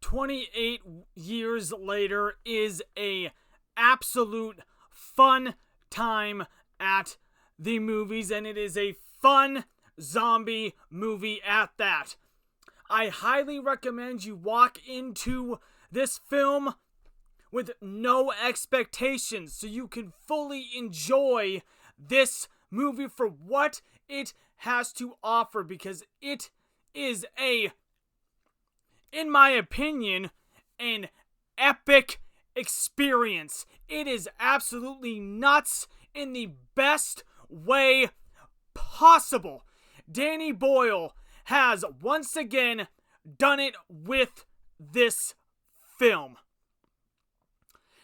28 years later is a absolute fun time at the movies, and it is a fun zombie movie at that. I highly recommend you walk into this film with no expectations so you can fully enjoy this movie for what it has to offer, because it is in my opinion, an epic experience. It is absolutely nuts in the best way possible. Danny Boyle has once again done it with this film.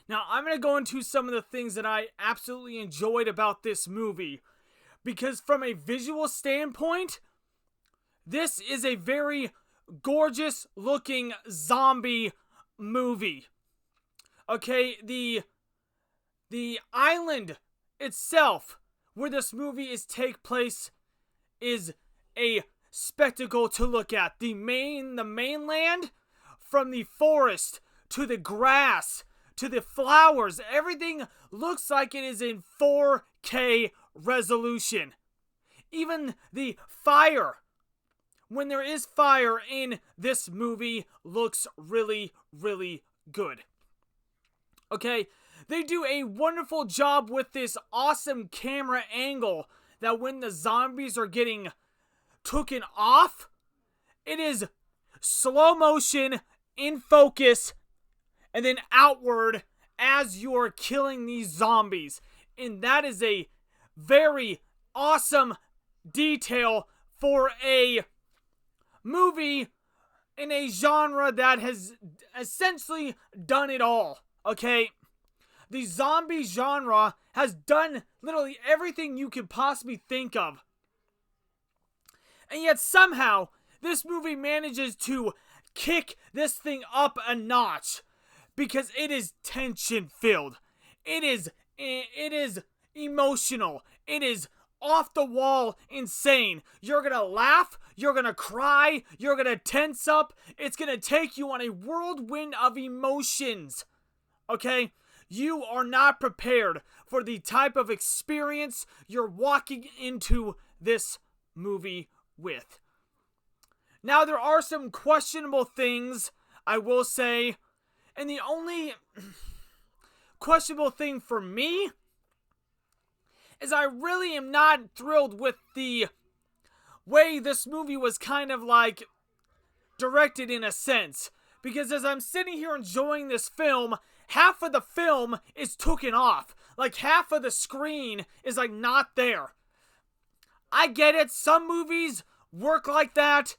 Now, I'm going to go into some of the things that I absolutely enjoyed about this movie, because from a visual standpoint, this is a very gorgeous looking zombie movie. Okay, the island itself where this movie take place is a spectacle to look at. The mainland, from the forest to the grass to the flowers, everything looks like it is in 4K resolution. Even the fire, when there is fire in this movie, looks really, really good. Okay, they do a wonderful job with this awesome camera angle that when the zombies are getting taken off, it is slow motion in focus and then outward as you're killing these zombies. And that is a very awesome detail for a movie in a genre that has essentially done it all. Okay? The zombie genre has done literally everything you could possibly think of. And yet somehow, this movie manages to kick this thing up a notch, because it is tension-filled. It is emotional. It is off the wall insane. You're gonna laugh, you're gonna cry, you're gonna tense up. It's gonna take you on a whirlwind of emotions. Okay? You are not prepared for the type of experience you're walking into this movie with. Now, there are some questionable things, I will say, and the only questionable thing for me is I really am not thrilled with the way this movie was kind of like directed in a sense. Because as I'm sitting here enjoying this film, half of the film is taken off. Like half of the screen is like not there. I get it, some movies work like that,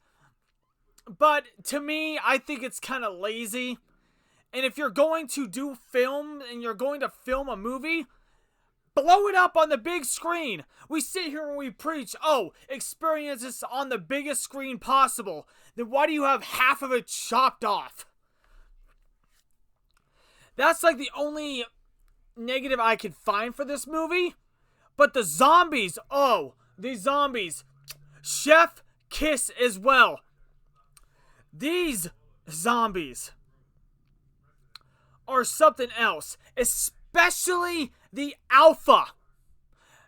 but to me, I think it's kind of lazy. And if you're going to do film and you're going to film a movie, blow it up on the big screen. We sit here and we preach, experience this on the biggest screen possible. Then why do you have half of it chopped off? That's like the only negative I could find for this movie. But the zombies, chef kiss as well. These zombies are something else, especially the alpha.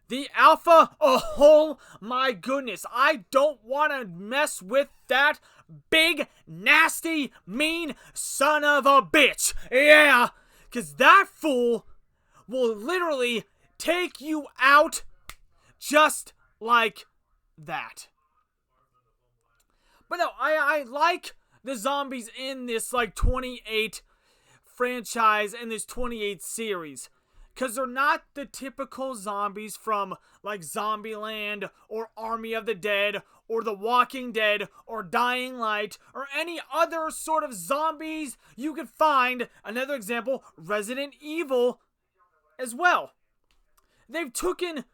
The alpha, oh my goodness, I don't want to mess with that big, nasty, mean son of a bitch. Yeah, because that fool will literally take you out just like that. But no, I like the zombies in this 28 franchise and this 28 series. Because they're not the typical zombies from Zombieland or Army of the Dead or The Walking Dead or Dying Light or any other sort of zombies you could find. Another example, Resident Evil as well. They've taken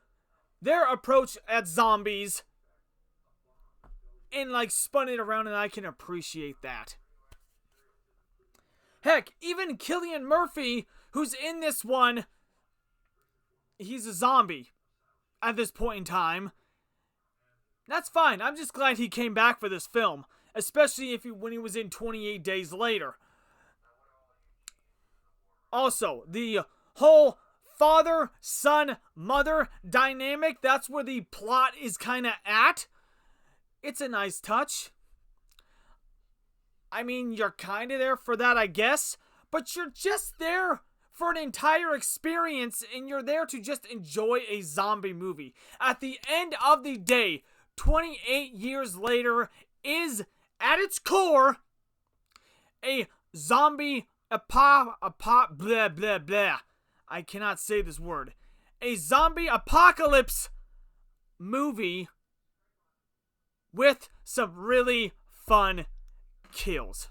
their approach at zombies and spun it around, and I can appreciate that. Heck, even Cillian Murphy, who's in this one, he's a zombie at this point in time. That's fine. I'm just glad he came back for this film, especially when he was in 28 Days Later. Also, the whole father, son, mother dynamic, that's where the plot is kind of at. It's a nice touch. I mean, you're kind of there for that, I guess, but you're just there for an entire experience, and you're there to just enjoy a zombie movie. At the end of the day, 28 years later is, at its core, a zombie blah blah blah. I cannot say this word. A zombie apocalypse movie with some really fun kills.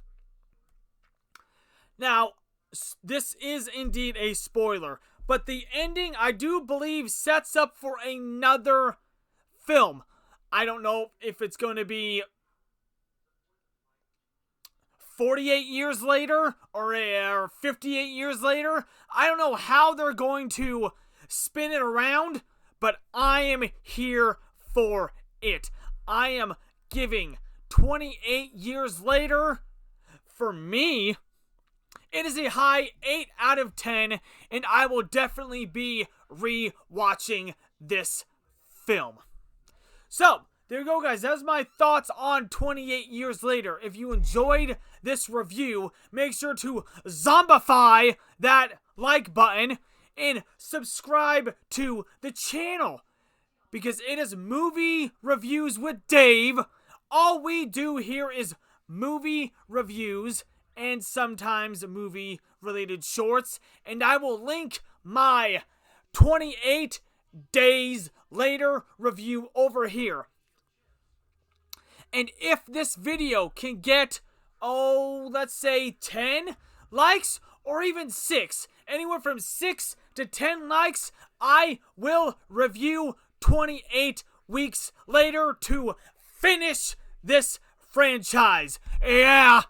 Now, this is indeed a spoiler, but the ending, I do believe, sets up for another film. I don't know if it's going to be 48 years later or 58 years later. I don't know how they're going to spin it around, but I am here for it. I am giving 28 years later, for me, it is a high 8 out of 10, and I will definitely be re-watching this film. So, there you go, guys. That was my thoughts on 28 years later. If you enjoyed this review, make sure to zombify that like button and subscribe to the channel, because it is Movie Reviews with Dave. All we do here is movie reviews and sometimes movie-related shorts, and I will link my 28 Days Later review over here. And if this video can get, let's say 10 likes or even 6, anywhere from 6 to 10 likes, I will review 28 weeks later to finish this franchise. Yeah!